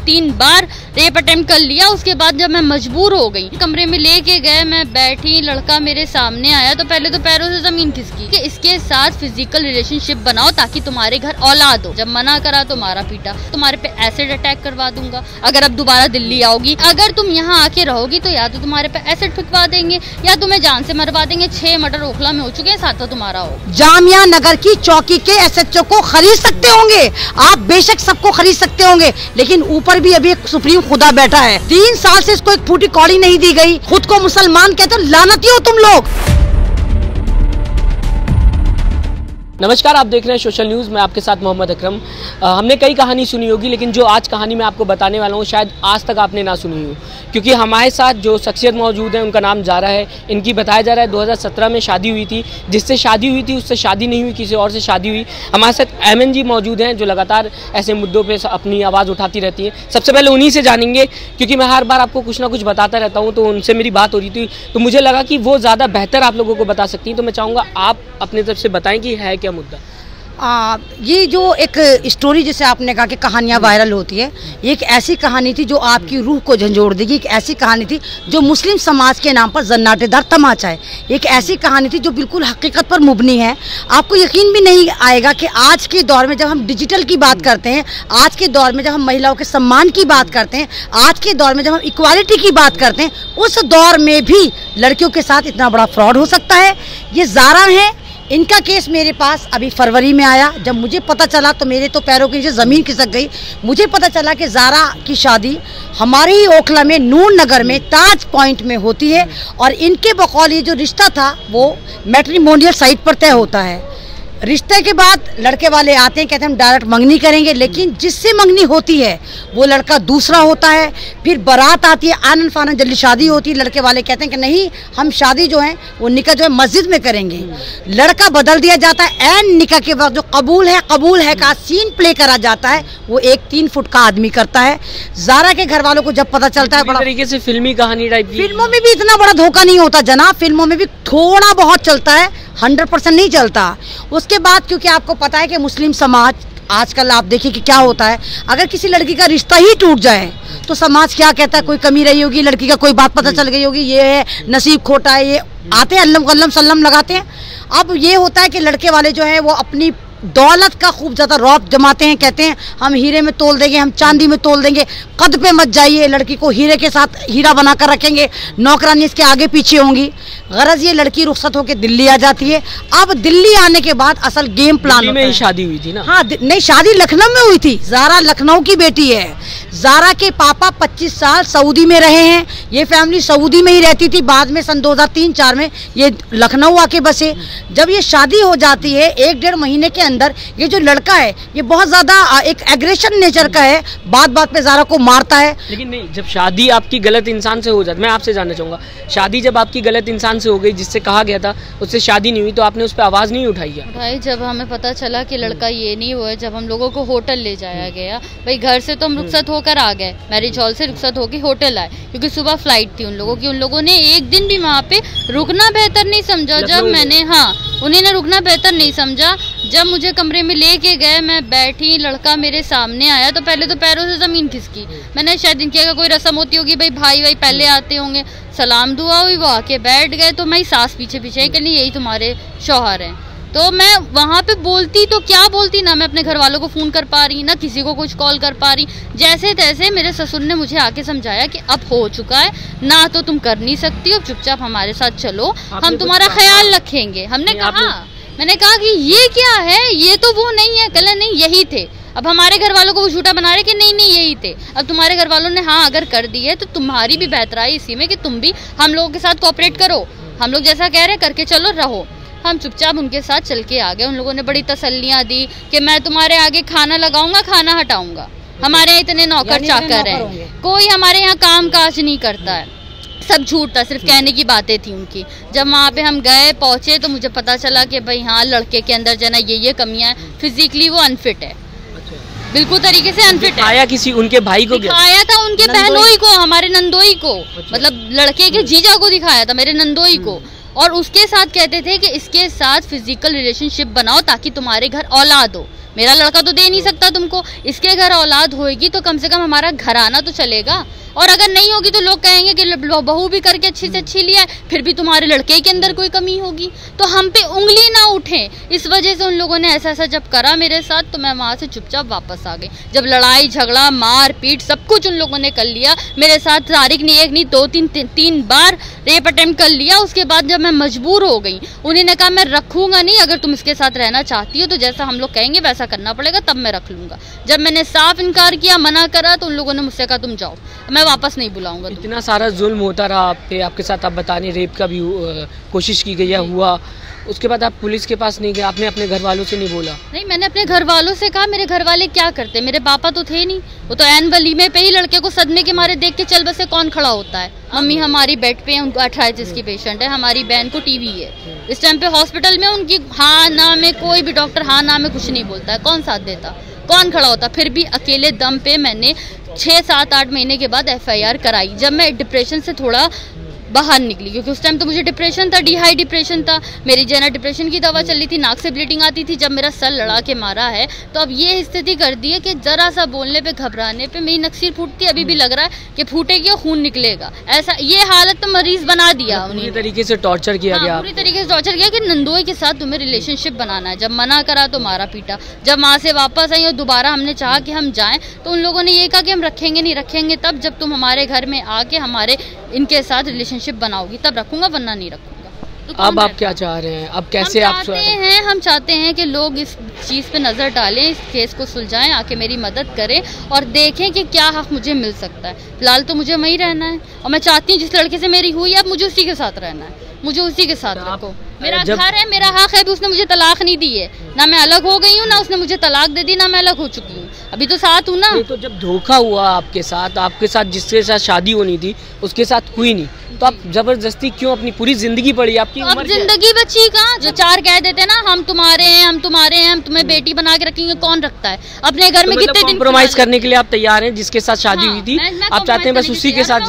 3 बार rape attempt कर लिया। उसके बाद जब मैं मजबूर हो गई, कमरे में लेके गए, मैं बैठी, लड़का मेरे सामने आया तो पहले तो पैरों से जमीन खिसकी कि इसके साथ फिजिकल रिलेशनशिप बनाओ ताकि तुम्हारे घर औलाद हो। जब मना करा तो मारा पीटा, तुम्हारे पे एसिड अटैक करवा दूंगा अगर अब दोबारा दिल्ली आओगी, अगर तुम यहाँ आके रहोगी तो या तो तुम्हारे पे एसिड फिकवा देंगे या तुम्हें जान से मरवा देंगे। 6 मर्डर ओखला में हो चुके हैं, 7वां तुम्हारा हो। जामिया नगर की चौकी के SHO को खरीद सकते होंगे आप, बेशक सबको खरीद सकते होंगे, लेकिन ऊपर भी अभी एक सुप्रीम खुदा बैठा है। 3 साल से इसको एक फूटी कौड़ी नहीं दी गई। खुद को मुसलमान कहते हो, लानती हो तुम लोग। नमस्कार, आप देख रहे हैं सोशल न्यूज़। मैं आपके साथ मोहम्मद अकरम। हमने कई कहानी सुनी होगी, लेकिन जो आज कहानी मैं आपको बताने वाला हूँ शायद आज तक आपने ना सुनी हो, क्योंकि हमारे साथ जो शख्सियत मौजूद है उनका नाम जारा है। इनकी बताया जा रहा है 2017 में शादी हुई थी, जिससे शादी हुई थी उससे शादी नहीं हुई, किसी और से शादी हुई। हमारे साथ अमन जी मौजूद हैं जो लगातार ऐसे मुद्दों पर अपनी आवाज़ उठाती रहती हैं। सबसे पहले उन्हीं से जानेंगे, क्योंकि मैं हर बार आपको कुछ ना कुछ बताता रहता हूँ, तो उनसे मेरी बात हो रही थी तो मुझे लगा कि वो ज़्यादा बेहतर आप लोगों को बता सकती हैं। तो मैं चाहूँगा आप अपने तरफ से बताएं कि है क्या मुद्दा। ये जो एक स्टोरी जैसे आपने कहा कि कहानियाँ वायरल होती है, ये एक ऐसी कहानी थी जो आपकी रूह को झंझोड़ देगी। एक ऐसी कहानी थी जो मुस्लिम समाज के नाम पर जन्नाटेदार तमाचा है। एक ऐसी कहानी थी जो बिल्कुल हकीकत पर मुबनी है। आपको यकीन भी नहीं आएगा कि आज के दौर में जब हम डिजिटल की बात करते हैं, आज के दौर में जब हम महिलाओं के सम्मान की बात करते हैं, आज के दौर में जब हम इक्वालिटी की बात करते हैं, उस दौर में भी लड़कियों के साथ इतना बड़ा फ्रॉड हो सकता है। ये जारा है, इनका केस मेरे पास अभी फरवरी में आया। जब मुझे पता चला तो मेरे तो पैरों के नीचे ज़मीन खिसक गई। मुझे पता चला कि जारा की शादी हमारे ही ओखला में नूर नगर में ताज पॉइंट में होती है, और इनके बकौल ये जो रिश्ता था वो मैट्रिमोनियल साइट पर तय होता है। रिश्ते के बाद लड़के वाले आते हैं, कहते हैं हम डायरेक्ट मंगनी करेंगे, लेकिन जिससे मंगनी होती है वो लड़का दूसरा होता है। फिर बारात आती है, आनन फानन जल्दी शादी होती है। लड़के वाले कहते हैं कि नहीं, हम शादी जो है वो निकाह जो है मस्जिद में करेंगे। लड़का बदल दिया जाता है। एन निकाह के बाद जो कबूल है का सीन प्ले करा जाता है, वो एक 3 फुट का आदमी करता है। जारा के घर वालों को जब पता चलता है, बड़ा तरीके से फिल्मी कहानी टाइप की। फिल्मों में भी इतना बड़ा धोखा नहीं होता जनाब, फिल्मों में भी थोड़ा बहुत चलता है, 100% नहीं चलता। उसके बाद क्योंकि आपको पता है कि मुस्लिम समाज आजकल आप देखिए कि क्या होता है, अगर किसी लड़की का रिश्ता ही टूट जाए तो समाज क्या कहता है, कोई कमी रही होगी, लड़की का कोई बात पता चल गई होगी, ये है नसीब खोटा है, ये आते हैं अल्लम कल्लम सल्लम लगाते हैं। अब ये होता है कि लड़के वाले जो है वो अपनी दौलत का खूब ज़्यादा रौब जमाते हैं, कहते हैं हम हीरे में तोल देंगे, हम चांदी में तोल देंगे, कद पे मत जाइए, लड़की को हीरे के साथ हीरा बना कर रखेंगे, नौकरानी इसके आगे पीछे होंगी। गरज ये लड़की रुखसत होकर दिल्ली आ जाती है। अब दिल्ली आने के बाद असल गेम प्लान में ही शादी हुई थी ना? हाँ, नहीं, शादी लखनऊ में हुई थी। जारा लखनऊ की बेटी है। जारा के पापा 25 साल सऊदी में रहे हैं। ये फैमिली सऊदी में ही रहती थी। बाद में सन 2003-04 में ये लखनऊ आके बसे। जब ये शादी हो जाती है, 1-1.5 महीने के अंदर ये जो लड़का है ये बहुत ज्यादा एक एग्रेशन नेचर का है, बात बात पे जारा को मारता है। लेकिन नहीं, जब शादी आपकी गलत इंसान से हो जाती, मैं आपसे जानना चाहूंगा, शादी जब आपकी गलत इंसान से हो गई, जिससे कहा गया था उससे शादी नहीं हुई, तो आपने उस पर आवाज नहीं उठाई है? भाई, जब हमें पता चला कि लड़का ये नहीं हुआ, जब हम लोगों को होटल ले जाया गया, भाई घर से तो हम रुखसत होकर आ गए, मैरिज हॉल से रुखसत होकर होटल आए, क्योंकि सुबह फ्लाइट थी उन लोगों की। उन लोगों ने एक दिन भी वहाँ पे रुकना बेहतर नहीं समझा। जब मैंने उन्होंने रुकना बेहतर नहीं समझा। जब मुझे कमरे में लेके गए, मैं बैठी, लड़का मेरे सामने आया तो पहले तो पैरों से जमीन खिसकी। मैंने शायद इनकी अगर कोई रस्म होती होगी, भाई पहले आते होंगे, सलाम दुआ हुई, वो आके बैठ गए, तो मैं सास पीछे पीछे कि नहीं यही तुम्हारे शौहर हैं। तो मैं वहाँ पे बोलती तो क्या बोलती, ना मैं अपने घर वालों को फ़ोन कर पा रही, ना किसी को कुछ कॉल कर पा रही। जैसे तैसे मेरे ससुर ने मुझे आके समझाया कि अब हो चुका है ना, तो तुम कर नहीं सकती हो, चुपचाप हमारे साथ चलो, हम तुम्हारा ख्याल रखेंगे। हमने कहा, मैंने कहा कि ये क्या है, ये तो वो नहीं है। कल नहीं, यही थे। अब हमारे घर वालों को वो झूठा बना रहे कि नहीं यही थे। अब तुम्हारे घर वालों ने अगर कर दी है तो तुम्हारी भी बेहतराई इसी में कि तुम भी हम लोगों के साथ कोऑपरेट करो, हम लोग जैसा कह रहे करके चलो, रहो। हम चुपचाप उनके साथ चल के आ गए। उन लोगों ने बड़ी तसल्लियाँ दी कि मैं तुम्हारे आगे खाना लगाऊंगा, खाना हटाऊंगा, हमारे यहाँ इतने नौकर चाकर हैं, कोई हमारे यहाँ काम काज नहीं करता है, सब झूठ था, सिर्फ कहने की बातें थी उनकी। जब वहाँ पे हम गए पहुँचे तो मुझे पता चला कि भाई हाँ, लड़के के अंदर जो है ना ये कमियाँ हैं, फिजिकली वो अनफिट है, बिल्कुल तरीके से अनफिट है। आया किसी उनके भाई को? दिखाया था उनके बहनोई को, हमारे नंदोई को, मतलब लड़के के जीजा को दिखाया था, मेरे नंदोई को। और उसके साथ कहते थे कि इसके साथ फिजिकल रिलेशनशिप बनाओ ताकि तुम्हारे घर औलाद हो। मेरा लड़का तो दे नहीं सकता तुमको, इसके घर औलाद होगी तो कम से कम हमारा घराना तो चलेगा। और अगर नहीं होगी तो लोग कहेंगे कि बहू भी करके अच्छी से अच्छी लिया है, फिर भी तुम्हारे लड़के के अंदर कोई कमी होगी। तो हम पे उंगली ना उठे, इस वजह से उन लोगों ने ऐसा ऐसा जब करा मेरे साथ तो मैं वहाँ से चुपचाप वापस आ गई। जब लड़ाई झगड़ा मार पीट सब कुछ उन लोगों ने कर लिया मेरे साथ, तारिक ने एक नहीं दो तीन बार रेप अटेम्प्ट कर लिया। उसके बाद जब मैं मजबूर हो गई, उन्होंने कहा मैं रखूंगा नहीं, अगर तुम इसके साथ रहना चाहती हो तो जैसा हम लोग कहेंगे वैसा करना पड़ेगा, तब मैं रख लूंगा। जब मैंने साफ इनकार किया, मना करा, तो उन लोगों ने मुझसे कहा तुम जाओ, मैं वापस नहीं बुलाऊंगा। इतना सारा जुल्म होता रहा आप पे, आपके साथ आप बता रहे रेप का भी कोशिश की गई है, हुआ, उसके बाद आप पुलिस के पास नहीं गए, आपने अपने घर वालों से नहीं बोला? नहीं, मैंने अपने घर वालों से कहा, मेरे घर वाले क्या करते, मेरे पापा तो थे नहीं, वो तो ऐन वलीमे पे ही लड़के को सदमे के मारे देख के चल बसे कौन खड़ा होता है। मम्मी हमारी बेड पे, उनको अर्थराइटिस की पेशेंट है, हमारी बहन को टीवी है, इस टाइम पे हॉस्पिटल में, उनकी हाँ ना में कोई भी डॉक्टर हाँ ना में कुछ नहीं बोलता है, कौन साथ देता, कौन खड़ा होता। फिर भी अकेले दम पे मैंने 6-7-8 महीने के बाद FIR कराई, जब मैं डिप्रेशन से थोड़ा बाहर निकली, क्योंकि उस टाइम तो मुझे डिप्रेशन था, डिहाई डिप्रेशन था, मेरी जेना डिप्रेशन की दवा चल रही थी, नाक से ब्लीडिंग आती थी। जब मेरा सर लड़ा के मारा है तो अब ये स्थिति कर दी है कि जरा सा बोलने पे घबराने पे मेरी नक्सीर फूटती है, अभी भी लग रहा है कि फूटेगी और खून निकलेगा, ऐसा ये हालत तो मरीज बना दिया उन्हें। पूरी तरीके से टॉर्चर किया गया, पूरी तरीके से टॉर्चर किया कि नंदोई के साथ तुम्हें रिलेशनशिप बनाना है। जब मना करा तो मारा पीटा, जब वहाँ से वापस आई और दोबारा हमने चाहा कि हम जाएं तो उन लोगों ने ये कहा कि हम रखेंगे नहीं, रखेंगे तब जब तुम हमारे घर में आके हमारे इनके साथ रिलेशनशिप बनाओगी, तब रखूंगा, वरना नहीं रखूंगा। तो अब आप क्या चाह रहे हैं, अब कैसे आप हम चाहते हैं कि लोग इस चीज़ पे नज़र डालें, इस केस को सुलझाएं, आके मेरी मदद करें और देखें कि क्या हक मुझे मिल सकता है। फिलहाल तो मुझे वहीं रहना है और मैं चाहती हूँ जिस लड़के से मेरी हुई है अब मुझे उसी के साथ रहना है, मुझे उसी के साथ रखो। मेरा घर है, मेरा हक है, अभी उसने मुझे तलाक नहीं दी है, ना मैं अलग हो गई हूँ ना उसने मुझे तलाक दे दी, ना मैं अलग हो चुकी हूँ, अभी तो साथ हूँ ना। तो जब धोखा हुआ आपके साथ जिसके साथ शादी होनी थी उसके साथ हुई नहीं, तो आप जबरदस्ती क्यों, अपनी पूरी जिंदगी पड़ी आपकी, तो अब जिंदगी बची कहाँ? जो चार कह देते ना हम तुम्हारे हैं, हम तुम्हारे हैं, हम तुम्हें बेटी बना के रखेंगे, कौन रखता है अपने घर में? कितने दिन कॉम्प्रोमाइज करने के लिए आप तैयार हैं? जिसके साथ शादी हुई थी आप चाहते हैं बस उसी के साथ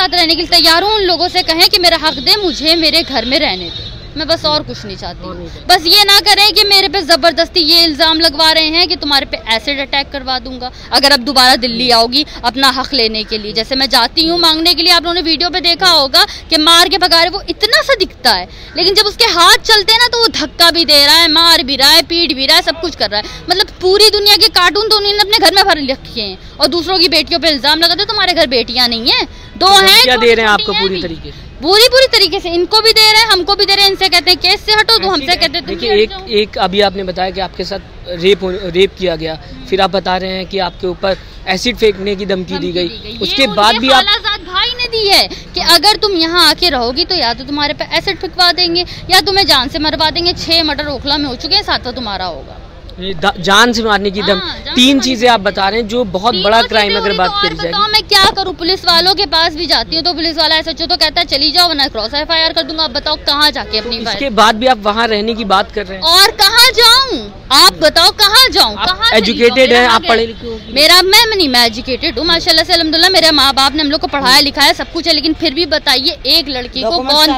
रहने के लिए तैयार हूँ। उन लोगों से कहें कि मेरा हक दे, मुझे मेरे घर में रहने दे, मैं बस और कुछ नहीं चाहती। बस ये ना करें कि मेरे पे जबरदस्ती ये इल्जाम लगवा रहे हैं कि तुम्हारे पे एसिड अटैक करवा दूंगा अगर अब दोबारा दिल्ली आओगी अपना हक लेने के लिए। जैसे मैं जाती हूँ मांगने के लिए, आप लोगों ने वीडियो पे देखा होगा कि मार के भगा रहे, वो इतना सा दिखता है, लेकिन जब उसके हाथ चलते हैं ना तो वो धक्का भी दे रहा है, मार भी रहा है, पीट भी रहा है, सब कुछ कर रहा है। मतलब पूरी दुनिया के कार्टून तो उन्होंने अपने घर में भर रखे हैं और दूसरों की बेटियों पे इल्जाम लगाते तुम्हारे घर बेटियां नहीं है, दो हैं। क्या दे रहे हैं आपको पूरी तरीके से? पूरी तरीके से इनको भी दे रहे हैं, हमको भी दे रहे हैं, इनसे कहते हैं केस से हटो, तो हमसे कहते हैं देखिए एक अभी आपने बताया कि आपके साथ रेप किया गया, फिर आप बता रहे हैं कि आपके ऊपर एसिड फेंकने की धमकी दी गई, उसके बाद भी आप भाई ने दी है कि अगर तुम यहाँ आके रहोगी तो या तो तुम्हारे पे एसिड फेंकवा देंगे या तुम्हें जान से मरवा देंगे। 6 मर्डर ओखला में हो चुके हैं, 7वां तुम्हारा होगा। जान से मारने की दम, 3 चीजें आप बता रहे हैं जो बहुत बड़ा क्राइम अगर बात करी जाए। मैं क्या करूं, पुलिस वालों के पास भी जाती हूं तो पुलिस वाला SHO तो कहता है चली जाओ वरना क्रॉस FIR कर दूंगा। आप बताओ कहाँ जाके अपनी इसके बाद भी आप वहाँ रहने की बात कर रहे हैं? और कहाँ जाऊँ आप बताओ, कहाँ जाऊँ? कहाँ एजुकेटेड है आप, पढ़े लिखे हो? मैं एजुकेटेड हूँ माशाल्लाह से, अल्हम्दुलिल्लाह। मेरे माँ बाप ने हम लोग को पढ़ाया लिखाया सब कुछ है, लेकिन फिर भी बताइए एक लड़की को कौन,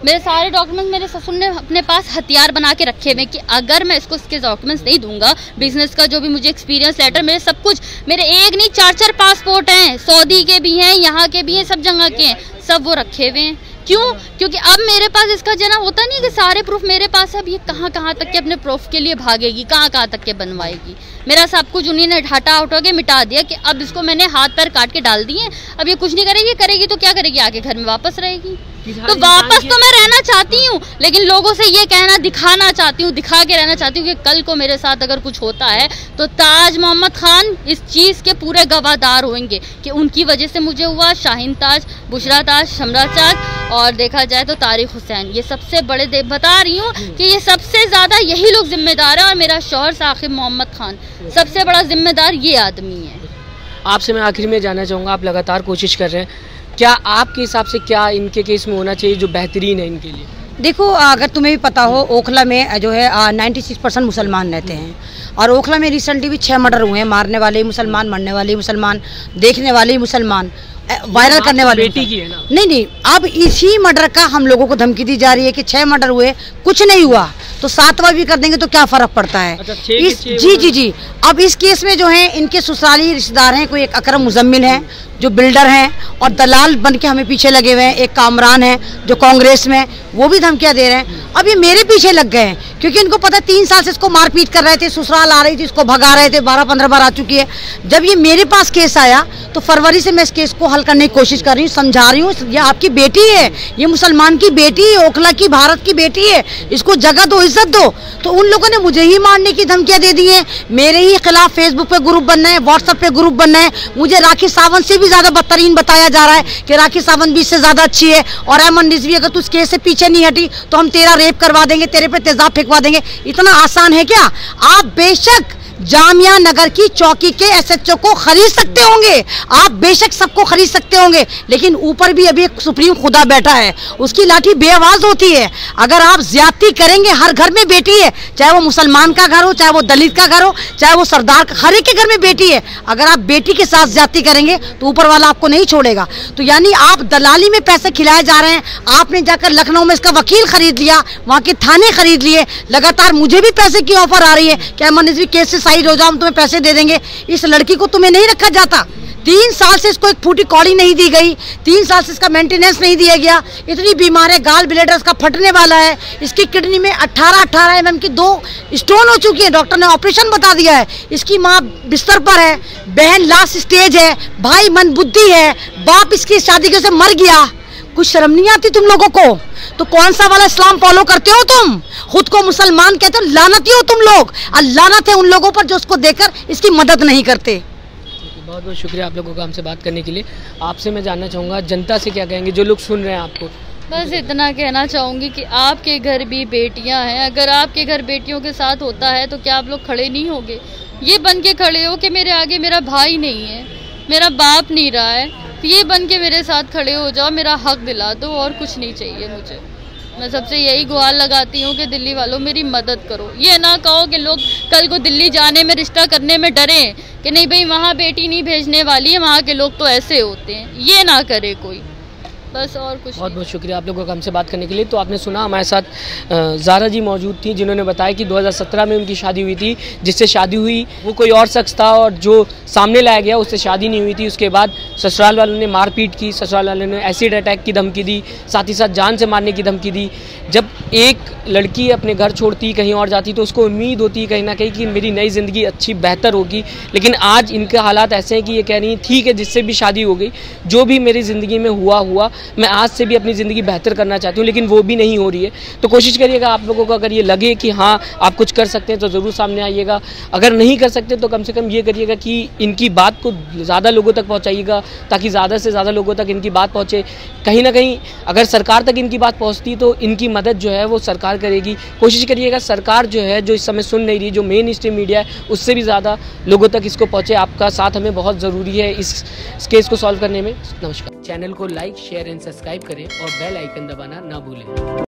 मेरे सारे डॉक्यूमेंट मेरे ससुर ने अपने पास हथियार बना के रखे हुए कि अगर मैं इसको इसके डॉक्यूमेंट्स नहीं दूंगा, बिजनेस का जो भी मुझे एक्सपीरियंस लेटर, मेरे सब कुछ, मेरे एक नहीं 4 पासपोर्ट हैं, सऊदी के भी हैं, यहाँ के भी हैं, सब जगह के हैं, सब वो रखे हुए हैं। क्यों? क्योंकि अब मेरे पास इसका जना होता नहीं कि सारे प्रूफ मेरे पास है। अब ये कहाँ तक के अपने प्रूफ के लिए भागेगी, कहाँ तक के बनवाएगी। मेरा सब कुछ उन्हीं ने हटा के मिटा दिया कि अब इसको मैंने हाथ पैर काट के डाल दिए, अब ये कुछ नहीं करेगी तो क्या करेगी, आके घर में वापस रहेगी। तो वापस तो मैं रहना चाहती हूँ, लेकिन लोगों से ये कहना दिखाना चाहती हूँ, दिखा के रहना चाहती हूँ कि कल को मेरे साथ अगर कुछ होता है तो ताज मोहम्मद खान इस चीज़ के पूरे गवाहदार होंगे कि उनकी वजह से मुझे हुआ। शाहीन ताज, बुशरा ताज, शमरा ताज और देखा जाए तो तारिक हुसैन, ये सबसे बड़े बता रही हूँ कि ये सबसे ज़्यादा यही लोग जिम्मेदार हैं और मेरा शौहर साकिब मोहम्मद खान सबसे बड़ा जिम्मेदार ये आदमी है। आपसे मैं आखिर में जानना चाहूँगा, आप लगातार कोशिश कर रहे हैं, क्या आपके हिसाब से क्या इनके केस में होना चाहिए जो बेहतरीन है इनके लिए? देखो, अगर तुम्हें भी पता हो ओखला में जो है 96% मुसलमान रहते हैं और ओखला में रिसेंटली भी 6 मर्डर हुए हैं, मारने वाले मुसलमान, मरने वाले मुसलमान, देखने वाले मुसलमान। वायरल करने वाले बेटी की है ना? नहीं, अब इसी मर्डर का हम लोगों को धमकी दी जा रही है कि 6 मर्डर हुए, कुछ नहीं हुआ तो 7वां भी कर देंगे तो क्या फर्क पड़ता है। अच्छा, जी। अब इस केस में जो है इनके ससुराली रिश्तेदार हैं, कोई एक अकरम मुजम्मिल है जो बिल्डर हैं और दलाल बन के हमें पीछे लगे हुए हैं, एक कामरान है जो कांग्रेस में, वो भी धमकियां दे रहे हैं। अब ये मेरे पीछे लग गए हैं क्योंकि इनको पता 3 साल से इसको मारपीट कर रहे थे, ससुराल आ रही थी, इसको भगा रहे थे, 12-15 बार आ चुकी है। जब ये मेरे पास केस आया तो फरवरी से मैं इस केस को हल करने की कोशिश कर रही हूँ, समझा रही हूँ, ये आपकी बेटी है, ये मुसलमान की बेटी है, ओखला की भारत की बेटी है, इसको जगह दो, इज्जत दो। तो उन लोगों ने मुझे ही मारने की धमकियां दे दी हैं, मेरे ही खिलाफ फेसबुक पे ग्रुप बनना है, व्हाट्सएप पे ग्रुप बनना है, मुझे राखी सावंत से भी ज्यादा बदतरीन बताया जा रहा है कि राखी सावंत भी इससे ज्यादा अच्छी है, और अमन रिजवी अगर तू इस केस से पीछे नहीं हटी तो हम तेरा रेप करवा देंगे, तेरे पे तेजाब फेंकवा देंगे। इतना आसान है क्या? आप बेशक जामिया नगर की चौकी के SHO को खरीद सकते होंगे, आप बेशक सबको खरीद सकते होंगे, लेकिन ऊपर भी अभी एक सुप्रीम खुदा बैठा है, उसकी लाठी बेआवाज होती है। अगर आप ज्यादती करेंगे, हर घर में बेटी है, चाहे वो मुसलमान का घर हो, चाहे वो दलित का घर हो, चाहे वो सरदार का, हर एक के घर में बेटी है। अगर आप बेटी के साथ ज्यादती करेंगे तो ऊपर वाला आपको नहीं छोड़ेगा। तो यानी आप दलाली में पैसे खिलाए जा रहे हैं। आपने जाकर लखनऊ में इसका वकील खरीद लिया, वहाँ के थाने खरीद लिए, लगातार मुझे भी पैसे की ऑफर आ रही है कि अमन रिजवी केस से साइड हो जाओ, हम तुम्हें पैसे दे देंगे। इस लड़की को तुम्हें नहीं रखा जाता, 3 साल से इसको एक फूटी कौड़ी नहीं दी गई, 3 साल से इसका मेंटेनेंस नहीं दिया गया, इतनी बीमार है, गाल ब्लेडर इसका फटने वाला है, इसकी किडनी में 18 mm की 2 स्टोन हो चुकी है, डॉक्टर ने ऑपरेशन बता दिया है, इसकी माँ बिस्तर पर है, बहन लास्ट स्टेज है, भाई मंदबुद्धि है, बाप इसकी शादी के से मर गया। कुछ शर्म नहीं आती तुम लोगों को? तो कौन सा वाला इस्लाम फॉलो करते हो तुम? खुद को मुसलमान कहते हो, लानती हो तुम लोग। लानत है उन लोगों पर जो उसको देकर इसकी मदद नहीं करते। बहुत बहुत शुक्रिया आप लोगों का हमसे बात करने के लिए। आपसे मैं जानना चाहूँगा जनता से क्या कहेंगे, जो लोग सुन रहे हैं आपको? बस इतना कहना चाहूँगी कि आपके घर भी बेटियां हैं, अगर आपके घर बेटियों के साथ होता है तो क्या आप लोग खड़े नहीं होगे? ये बन के खड़े हो कि मेरे आगे मेरा भाई नहीं है, मेरा बाप नहीं रहा है, तो ये बन के मेरे साथ खड़े हो जाओ, मेरा हक दिला दो, और कुछ नहीं चाहिए मुझे। मैं सबसे यही गुहार लगाती हूँ कि दिल्ली वालों मेरी मदद करो। ये ना कहो कि लोग कल को दिल्ली जाने में, रिश्ता करने में डरें कि नहीं भाई वहाँ बेटी नहीं भेजने वाली है, वहाँ के लोग तो ऐसे होते हैं, ये ना करे कोई, बस और कुछ। बहुत बहुत शुक्रिया आप लोगों का हमसे बात करने के लिए। तो आपने सुना हमारे साथ ज़ारा जी मौजूद थी, जिन्होंने बताया कि 2017 में उनकी शादी हुई थी, जिससे शादी हुई वो कोई और शख्स था और जो सामने लाया गया उससे शादी नहीं हुई थी। उसके बाद ससुराल वालों ने मारपीट की, ससुराल वालों ने एसिड अटैक की धमकी दी, साथ ही साथ जान से मारने की धमकी दी। जब एक लड़की अपने घर छोड़ती कहीं और जाती तो उसको उम्मीद होती कहीं ना कहीं कि मेरी नई ज़िंदगी अच्छी बेहतर होगी, लेकिन आज इनके हालात ऐसे हैं कि ये कह रही हैं ठीक है जिससे भी शादी हो गई, जो भी मेरी ज़िंदगी में हुआ, मैं आज से भी अपनी ज़िंदगी बेहतर करना चाहती हूँ, लेकिन वो भी नहीं हो रही है। तो कोशिश करिएगा आप लोगों को, अगर ये लगे कि हाँ आप कुछ कर सकते हैं तो ज़रूर सामने आइएगा। अगर नहीं कर सकते तो कम से कम ये करिएगा कि इनकी बात को ज़्यादा लोगों तक पहुँचाइएगा, ताकि ज़्यादा से ज़्यादा लोगों तक इनकी बात पहुँचे। कहीं ना कहीं अगर सरकार तक इनकी बात पहुँचती तो इनकी मदद जो है वो सरकार करेगी। कोशिश करिएगा सरकार जो है, जो इस समय सुन नहीं रही, जो मेन स्ट्रीम मीडिया है, उससे भी ज़्यादा लोगों तक इसको पहुँचे। आपका साथ हमें बहुत ज़रूरी है इस केस को सॉल्व करने में। नमस्कार। चैनल को लाइक, शेयर एंड सब्सक्राइब करें और बेल आइकन दबाना ना भूलें।